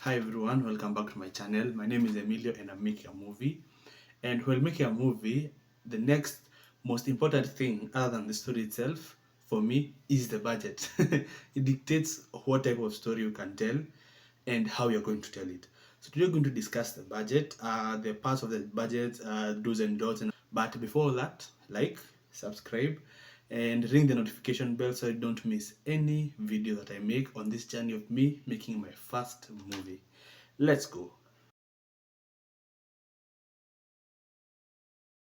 Hi everyone, welcome back to my channel. My name is Emilio and I'm making a movie. And while making a movie, the next most important thing other than the story itself for me is the budget. It dictates what type of story you can tell and how you're going to tell it. So today we're going to discuss the budget, the parts of the budget, do's and don'ts. But before that, like, subscribe, and ring the notification bell so you don't miss any video that I make on this journey of me making my first movie. Let's go.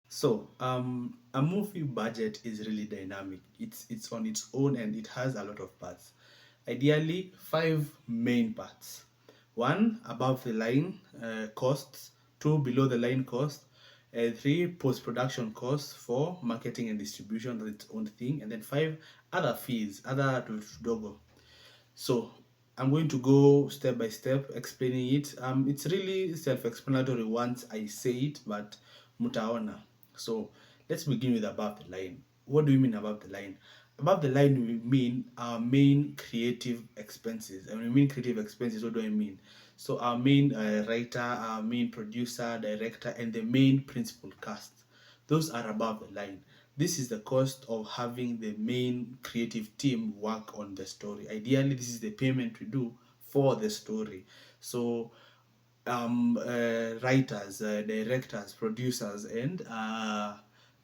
So, a movie budget is really dynamic. It's on its own and it has a lot of parts. Ideally, five main parts. One, above the line costs. Two, below the line costs. Three, post production costs. Four, marketing and distribution, that's its own thing. And then five, other fees, other dogo. So I'm going to go step by step explaining it. It's really self-explanatory once I say it, but mutaona. So let's begin with above the line. What do we mean above the line? Above the line, we mean our main creative expenses. And when we mean creative expenses, what do I mean? So our main writer, our main producer, director, and the main principal cast. Those are above the line. This is the cost of having the main creative team work on the story. Ideally, this is the payment we do for the story. So, writers, directors, producers, and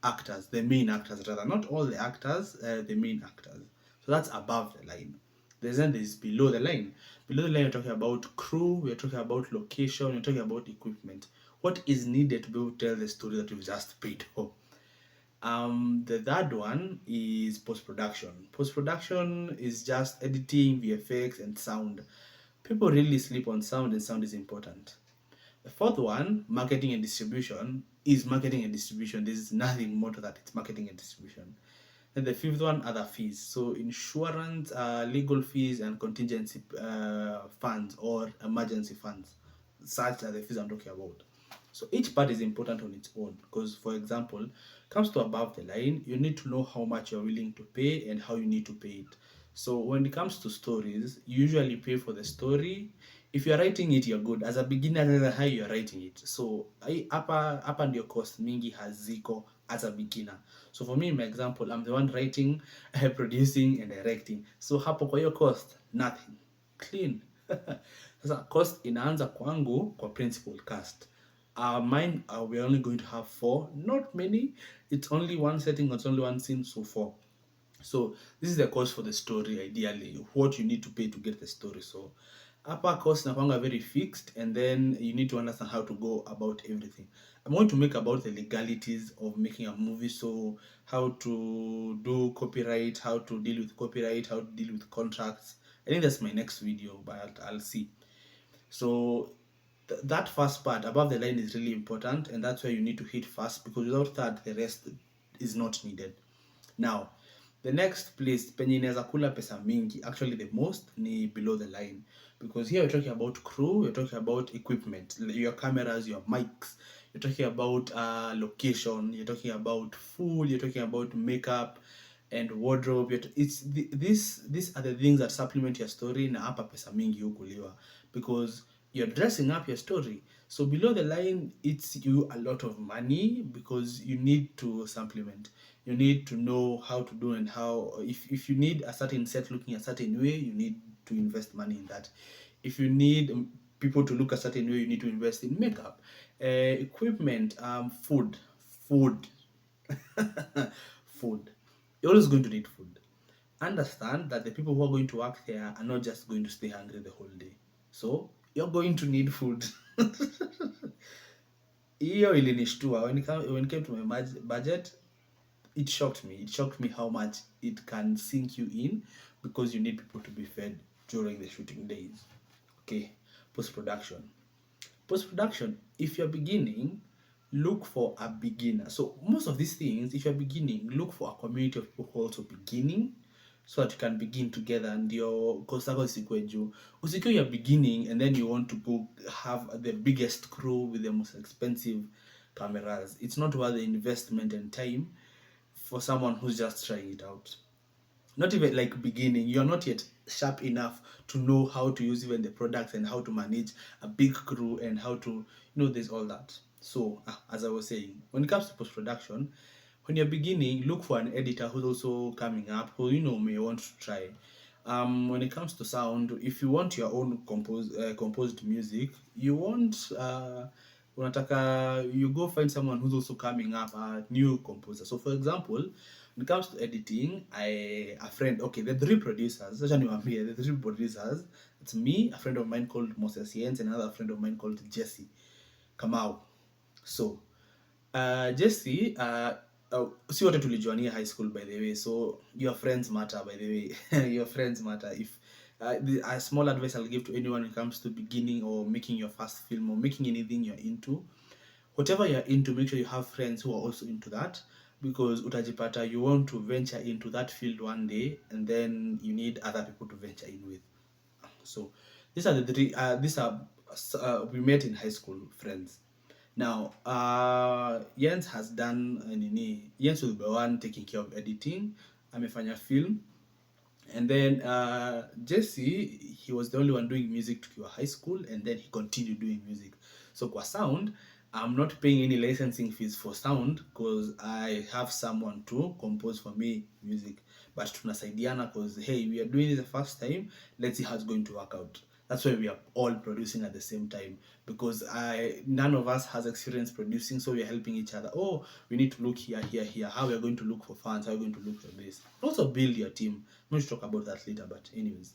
actors, the main actors rather, not all the actors, the main actors. So that's above the line. Then there's below the line. Below the line, we're talking about crew, we're talking about location, we're talking about equipment. What is needed to be able to tell the story that we've just paid for? The third one is post-production. Post-production is just editing, VFX, and sound. People really sleep on sound, and sound is important. The fourth one, marketing and distribution, is marketing and distribution. There's nothing more to that. It's marketing and distribution. And the fifth one, other fees. So insurance, legal fees, and contingency funds or emergency funds. Such are the fees I'm talking about. So each part is important on its own because, for example, comes to above the line, you need to know how much you're willing to pay and how you need to pay it. So when it comes to stories, you usually pay for the story. If you're writing it, you're good. As a beginner, that's how you're writing it. So hapa ndio cost mingi haziko as a beginner. So for me, in my example, I'm the one writing, producing, and directing. So hapo kwa hiyo cost, nothing. Clean. Sasa cost inaanza kwangu kwa principal cast. Mine, we're only going to have four, not many. It's only one setting, it's only one scene, so four. So this is the cost for the story, ideally, what you need to pay to get the story. So upper cost nakwanga very fixed, and then you need to understand how to go about everything. I'm going to make about the legalities of making a movie, so how to do copyright, how to deal with copyright, how to deal with contracts. I think that's my next video, but I'll see. So that first part above the line is really important, and that's where you need to hit first, because without that the rest is not needed. Now the next place penye inaweza kula pesa mingi, actually the most, ni below the line, because here we're talking about crew, we're talking about equipment, your cameras, your mics, you're talking about location, you're talking about food, you're talking about makeup and wardrobe. These are the things that supplement your story, na hapa pesa mingi hukuliwa because you're dressing up your story. So below the line, it's you a lot of money because you need to supplement. You need to know how to do, and how, if you need a certain set looking a certain way, you need to invest money in that. If you need people to look a certain way, you need to invest in makeup, equipment, food. Food. You're always going to need food. Understand that the people who are going to work there are not just going to stay hungry the whole day. So you're going to need food. Hiyo ilinishtua when it came to my budget. It shocked me. It shocked me how much it can sink you in, because you need people to be fed during the shooting days. Okay, post production. Post production, if you're beginning, look for a beginner. So most of these things, if you're beginning, look for a community of people who are also beginning, so that you can begin together and your cost zako zisikuwe juu. Usikiwe you're beginning and then you want to go have the biggest crew with the most expensive cameras. It's not worth the investment and time for someone who's just trying it out. not even like beginning, you're not yet sharp enough to know how to use even the products and how to manage a big crew and how to, there's all that. So as I was saying, when it comes to post-production, when you're beginning, look for an editor who's also coming up, who may want to try. When it comes to sound, if you want your own composed music, you want unataka you go find someone who's also coming up, a new composer. So for example, when it comes to editing, a friend, okay, the three producers, the three producers, it's me, a friend of mine called Moses Yens, and another friend of mine called Jesse Kamau. So Jesse, si wote tulijuania high school by the way, so your friends matter by the way. Your friends matter. If a small advice I'll give to anyone when it comes to beginning or making your first film or making anything you're into, whatever you're into, make sure you have friends who are also into that, because utajipata you want to venture into that field one day and then you need other people to venture in with. So these are the three, we met in high school friends. Now, Jens has done Jens will be one taking care of editing, amefanya film, and then Jesse, he was the only one doing music to high school, and then he continued doing music. So kwa sound, I'm not paying any licensing fees for sound because I have someone to compose for me music. But tunasaidiana because hey, we are doing this the first time, let's see how it's going to work out. That's why we are all producing at the same time, because none of us has experience producing, so we are helping each other. Oh, we need to look here, here, here. How we are going to look for funds? How we are going to look for this? Also build your team. I'm going to talk about that later, but anyways.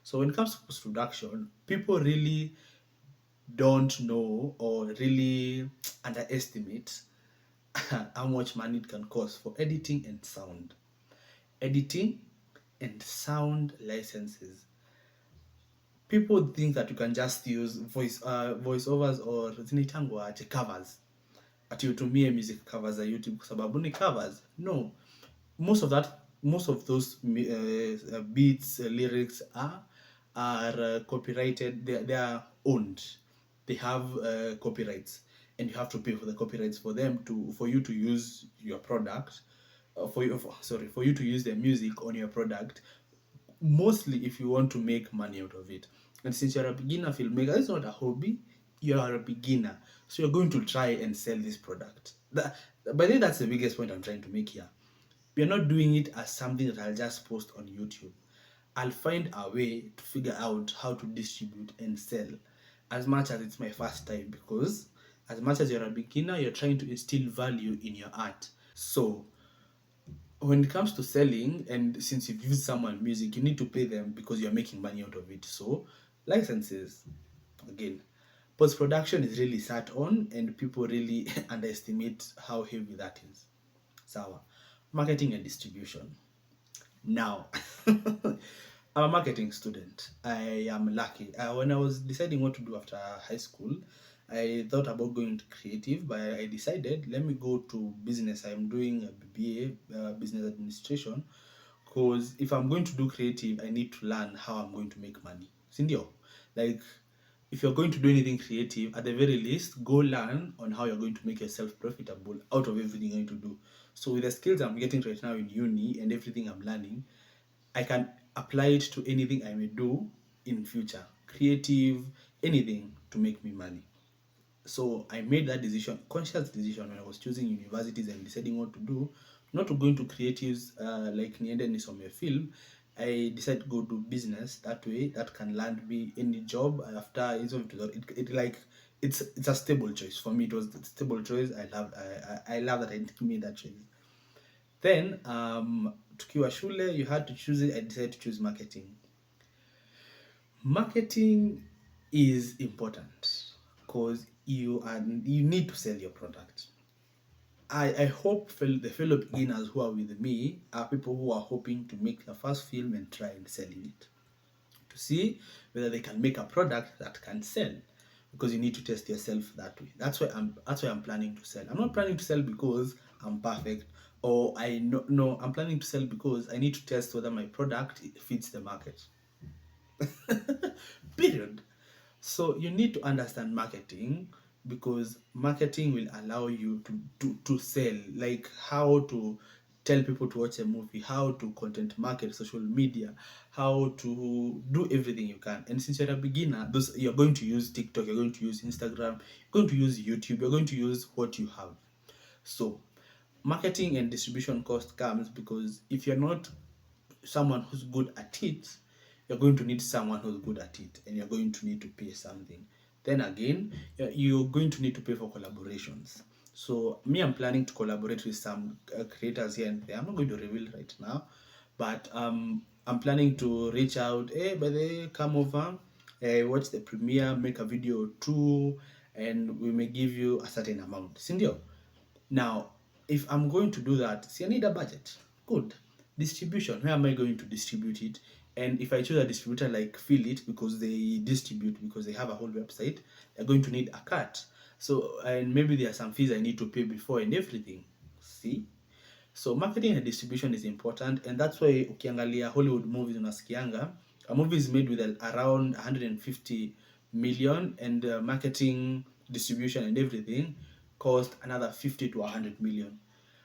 So when it comes to post production, people really don't know or really underestimate how much money it can cost for editing and sound. Editing and sound licenses. People think that you can just use voiceovers or zinaitangwa aje covers, ati utumie music covers za YouTube kwa sababu ni covers. No, most of those beats, lyrics are copyrighted. They are owned. They have copyrights, and you have to pay for the copyrights for you to use your product. For you to use the music on your product, mostly if you want to make money out of it. And since you're a beginner filmmaker, it's not a hobby, you're a beginner, so you're going to try and sell this product. By the way, that's the biggest point I'm trying to make here. We're not doing it as something that I'll just post on YouTube. I'll find a way to figure out how to distribute and sell, as much as it's my first time, because as much as you're a beginner, you're trying to instill value in your art. So when it comes to selling, and since you've used someone music, you need to pay them because you're making money out of it. So licenses, again, post-production is really sat on, and people really underestimate how heavy that is. Sawa. Marketing and distribution. Now, I'm a marketing student. I am lucky. When I was deciding what to do after high school, I thought about going to creative, but I decided let me go to business. I'm doing a BBA, business administration, because if I'm going to do creative, I need to learn how I'm going to make money. Sindio, like if you're going to do anything creative, at the very least, go learn on how you're going to make yourself profitable out of everything you're going to do. So with the skills I'm getting right now in uni and everything I'm learning, I can apply it to anything I may do in future, creative, anything to make me money. So I made that decision, conscious decision, when I was choosing universities and deciding what to do, not to go into creatives like niende nisome film. I decided to go do business. That way, that can land me any job after it's a stable choice for me. It was a stable choice. I love that I made that choice. Then tukiwa shule, you had to choose it. I decided to choose marketing. Marketing is important because you need to sell your product. I hope the fellow beginners who are with me are people who are hoping to make their first film and try and selling it, to see whether they can make a product that can sell, because you need to test yourself that way. That's why I'm planning to sell. I'm not planning to sell because I'm perfect, or I know. No, I'm planning to sell because I need to test whether my product fits the market. Period. So you need to understand marketing, because marketing will allow you to sell, like how to tell people to watch a movie, how to content market, social media, how to do everything you can. And since you're a beginner, you're going to use TikTok, you're going to use Instagram, you're going to use YouTube, you're going to use what you have. So marketing and distribution cost comes because if you're not someone who's good at it, you're going to need someone who's good at it, and you're going to need to pay something. Then again, you're going to need to pay for collaborations. So me, I'm planning to collaborate with some creators here and there. I'm not going to reveal right now, but I'm planning to reach out. Hey, by the way, come over, watch the premiere, make a video or two, and we may give you a certain amount. Sindio? Now, if I'm going to do that, see, I need a budget. Good. Distribution, where am I going to distribute it? And if I choose a distributor like Feel It, because they distribute, because they have a whole website, they're going to need a cut. So, and maybe there are some fees I need to pay before and everything. See? So marketing and distribution is important, and that's why ukiangalia Hollywood movies unasikianga a movie is made with around 150 million, and marketing, distribution and everything cost another 50 to 100 million,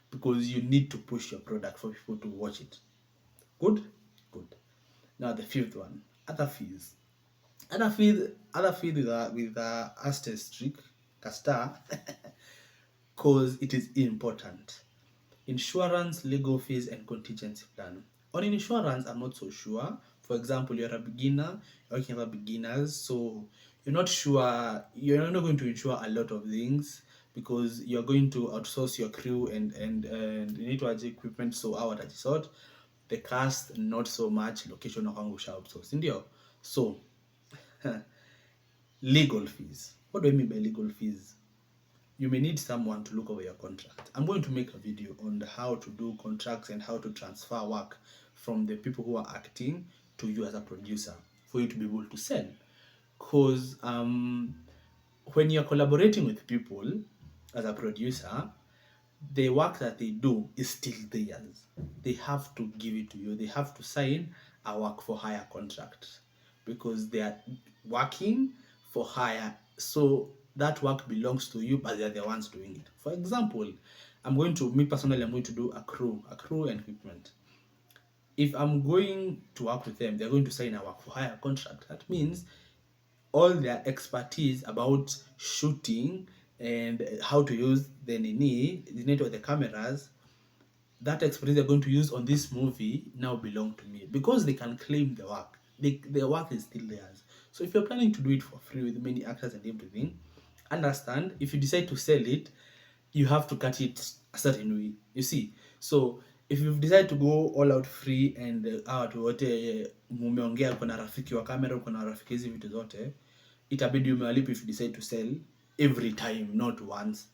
because you need to push your product for people to watch it. Good? Good. Now the fifth one, other fees. Other fees with a asterisk, a star, because it is important. Insurance, legal fees, and contingency plan. On insurance, I'm not so sure. For example, you're a beginner, you're working with beginners, so you're not sure, you're not going to insure a lot of things because you're going to outsource your crew and you need to add equipment, so our sort the cast not so much, location of outsource. Ndio. So legal fees. What do I mean by legal fees? You may need someone to look over your contract. I'm going to make a video on how to do contracts and how to transfer work from the people who are acting to you as a producer for you to be able to sell. Because when you're collaborating with people as a producer, the work that they do is still theirs. They have to give it to you. They have to sign a work for hire contract because they are working for hire. So that work belongs to you, but they are the ones doing it. For example, me personally, I'm going to do a crew and equipment. If I'm going to work with them, they're going to sign a work for hire contract. That means all their expertise about shooting and how to use the network, the cameras, that expertise they're going to use on this movie now belong to me because they can claim the work. The work is still theirs. So if you're planning to do it for free with many actors and everything, understand if you decide to sell it, you have to cut it a certain way. You see, so if you've decided to go all out free and watu wote mumeongea, kuna rafiki wa kamera, kuna rafiki hizi vitu zote, itabidi umewalipa if you decide to sell every time, not once.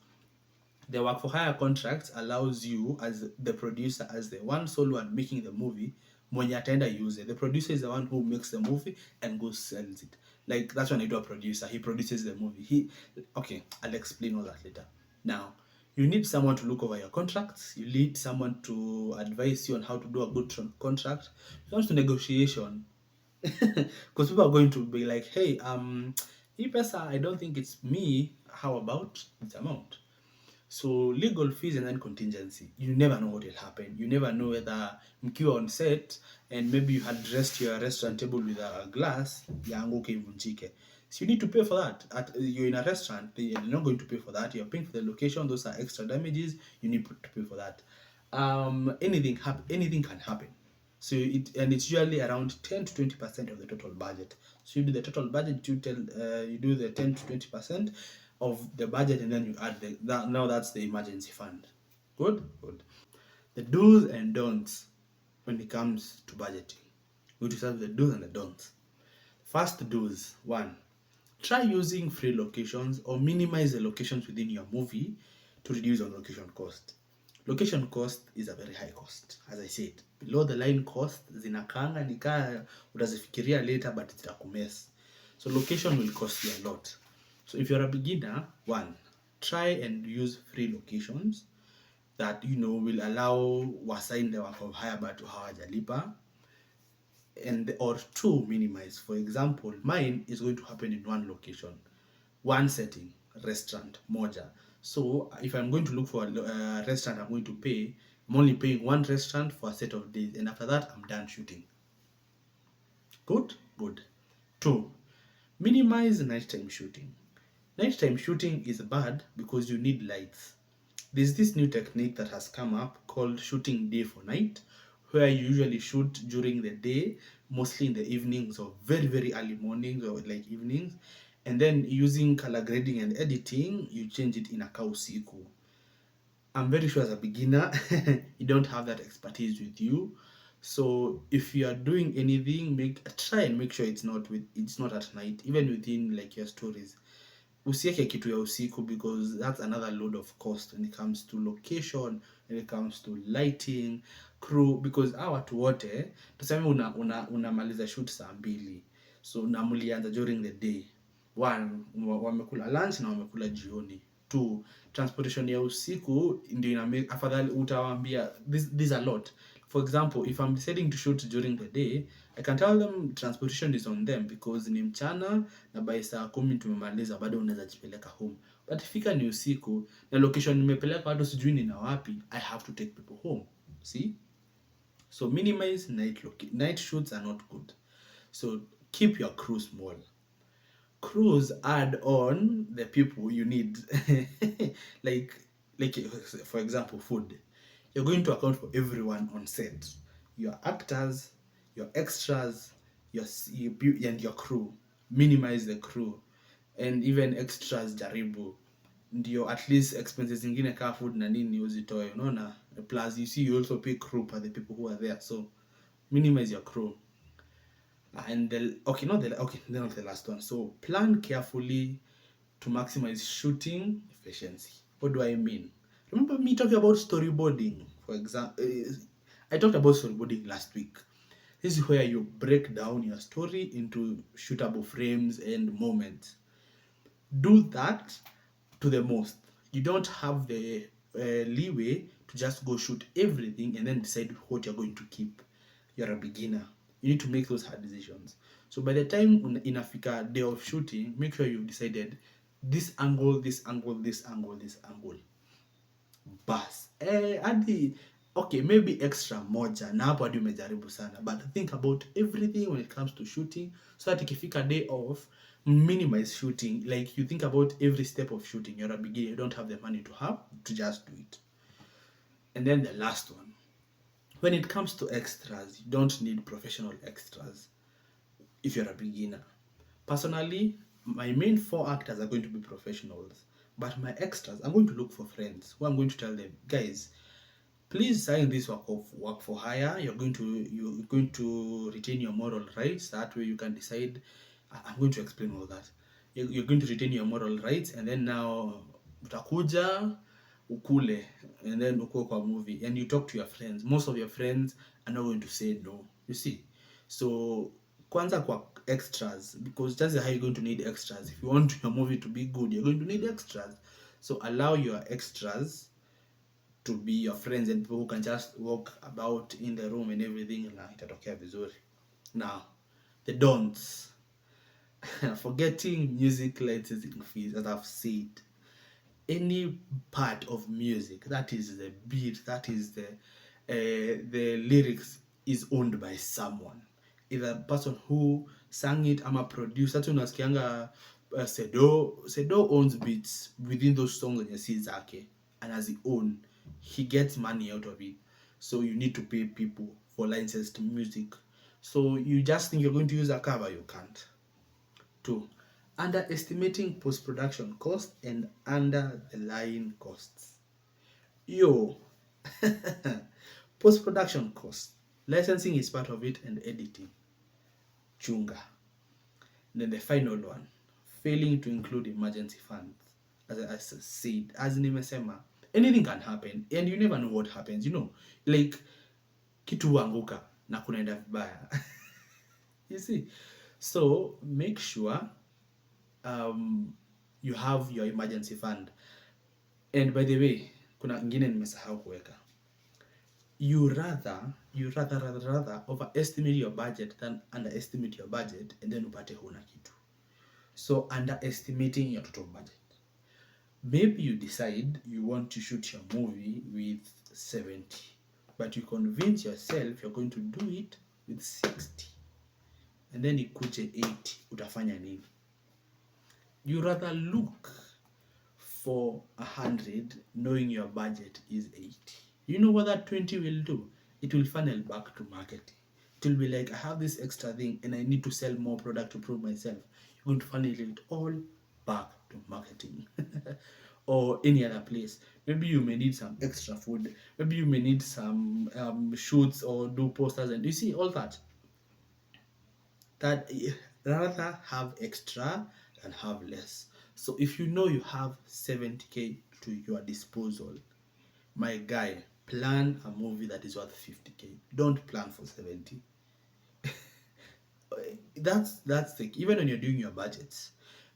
The work for hire contracts allows you as the producer, as the one sole one making the movie, mwenye ataenda use it. The producer is the one who makes the movie and goes sells it. Like that's when I do a producer. He produces the movie. Okay, I'll explain all that later. Now, you need someone to look over your contracts. You need someone to advise you on how to do a good contract. When it comes to negotiation, because people are going to be like, hey, hii pesa, I don't think it's me. How about this amount? So legal fees and then contingency. You never know what will happen. You never know whether mkiwa on set and maybe you had dressed your restaurant table with a glass, yaanguke ivunjike. So you need to pay for that. You're in a restaurant, you're not going to pay for that. You're paying for the location. Those are extra damages. You need to pay for that. Anything can happen. So it's usually around 10 to 20% of the total budget. So you do the total budget, you do the 10 to 20% of the budget, and then you add now that's the emergency fund. Good. The do's and don'ts when it comes to budgeting. We just have the do's and the don'ts. First do's: 1, try using free locations or minimize the locations within your movie to reduce your location cost. Location cost is a very high cost. As I said, below the line cost zinakanga nikaa utazifikiria later, but zitakumess. So location will cost you a lot. So if you're a beginner, 1, try and use free locations that will allow wasign the work of hire but hawajalipa, or 2, minimize. For example, mine is going to happen in one location, one setting, restaurant moja. So if I'm going to look for a restaurant I'm going to pay, I'm only paying one restaurant for a set of days, and after that I'm done shooting. Good? Good. 2. Minimize nighttime shooting. Nighttime shooting is bad because you need lights. There's this new technique that has come up called shooting day for night, where you usually shoot during the day, mostly in the evenings or very, very early mornings or like evenings. And then using color grading and editing, you change it in inakaa usiku. I'm very sure as a beginner, you don't have that expertise with you. So if you are doing anything, try and make sure it's not at night, even within like your stories. Usieke kitu ya usiku because that's another load of cost when it comes to location, when it comes to lighting, crew, because hawa watu wote tuseme unamaliza shoot saa 2, so na mlianza during the day. 1, wamekula lunch na wamekula jioni. 2, transportation ya usiku ndio afadhali utawaambia this a lot. For example, if I'm deciding to shoot during the day, I can tell them transportation is on them because ni mchana na by saa 10 tumemaliza, bado unaweza jipeleka home. But ifika ni usiku na location nimepeleka watu sijui ni na wapi, I have to take people home. See? So minimize night shoots are not good. So keep your crew small. Crews add on the people you need. like for example, food. You're going to account for everyone on set. Your actors, your extras, and your crew. Minimize the crew. And even extras jaribu. Ndio at least expenses zingine kaa food na nini uzitoe, unaona? Plus you see you also pay crew for the people who are there. So minimize your crew. And then not the last one. So plan carefully to maximize shooting efficiency. What do I mean? Remember me talking about storyboarding? For example, I talked about storyboarding last week. This is where you break down your story into shootable frames and moments. Do that to the most. You don't have the leeway to just go shoot everything and then decide what you're going to keep. You're a beginner. You need to make those hard decisions. So by the time inafika day of shooting, make sure you've decided this angle, this angle, this angle, this angle. Bas. Okay, maybe extra moja na hapo hadi umejaribu sana, but think about everything when it comes to shooting so that ikifika day off, minimize shooting. Like you think about every step of shooting. You're a beginner, you don't have the money to just do it. And then the last one, when it comes to extras, you don't need professional extras if you're a beginner. Personally, my main 4 actors are going to be professionals, but my extras, I'm going to look for friends who I'm going to tell them, guys, please sign this work for hire. You're going to retain your moral rights. That way you can decide. I'm going to explain all that. You're going to retain your moral rights, and then now utakuja ukule, and then uko kwa movie, and you talk to your friends. Most of your friends are not going to say no. You see, so kwanza kwa extras, because that's how you're going to need extras. If you want your movie to be good, you're going to need extras. So allow your extras to be your friends and people who can just walk about in the room and everything, na itatokea vizuri. Now, the don'ts. Forgetting music licensing fees, as I've said. Any part of music, that is the beat, that is the lyrics, is owned by someone. Either a person who sang it, ama producer. That's unasikianga Sedo owns beats within those songs and si zake, and as he own, he gets money out of it. So you need to pay people for licensed music. So you just think you're going to use a cover, you can't. 2, underestimating post-production cost and under the line costs. Post-production cost. Licensing is part of it, and editing. Chunga. And then the final one, failing to include emergency funds. As I said, as nimesema, anything can happen and you never know what happens, like kitu huanguka na kunaenda vibaya. You see, so make sure you have your emergency fund. And by the way, kuna ingine nimesahau kuweka. You rather overestimate your budget than underestimate your budget and then upate huna kitu. So underestimating your total budget. Maybe you decide you want to shoot your movie with 70 but you convince yourself you're going to do it with 60 and then ikuje 80, utafanya nini? You rather look for 100 knowing your budget is 80. You know what that 20 will do? It will funnel back to marketing. It will be like, I have this extra thing and I need to sell more product to prove myself. You're going to funnel it all back to marketing. Or any other place. Maybe you may need some extra food. Maybe you may need some shoots or do posters, and you see all that. That rather have extra than have less. So if you know you have 70k to your disposal, my guy, plan a movie that is worth 50k. Don't plan for 70. That's the, even when you're doing your budgets.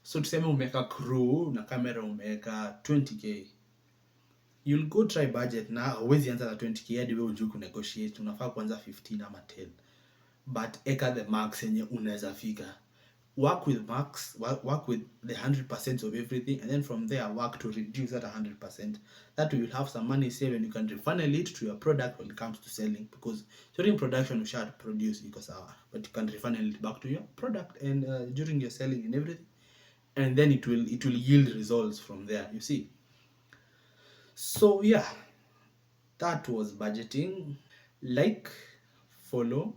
So tuseme umeka crew na camera umeka 20k, you'll go try budget na huwezi anza na 20k hadi wewe ujue kunegotiate, unafaa kuanza 15 ama 10, but eka the max yenye unaweza fika. Work with max, work with the 100% of everything, and then from there work to reduce that 100%. That way you'll have some money saved and you can refunnel it to your product when it comes to selling, because during production you should produce because but you can refunnel it back to your product and during your selling and everything, and then it will yield results from there, you see. So yeah, that was budgeting. Like, follow,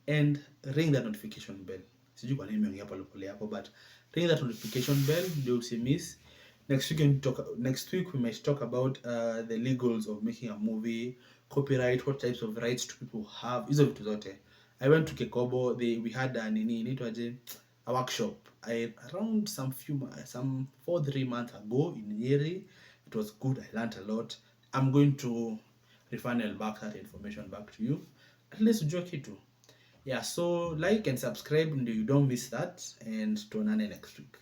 and ring that notification bell. Sijui kwa nini nimeongea pole hapo, but ring that notification bell ndio usimiss. Next week we might talk about the legals of making a movie, copyright, what types of rights do people have, hizo vitu zote. I went to Kekobo, we had a a workshop around some 3 months ago in Nyeri. It was good. I learned a lot. I'm going to refunnel back that information back to you, at least ujue kitu. Yeah, so like and subscribe and you don't miss that, and tuonane next week.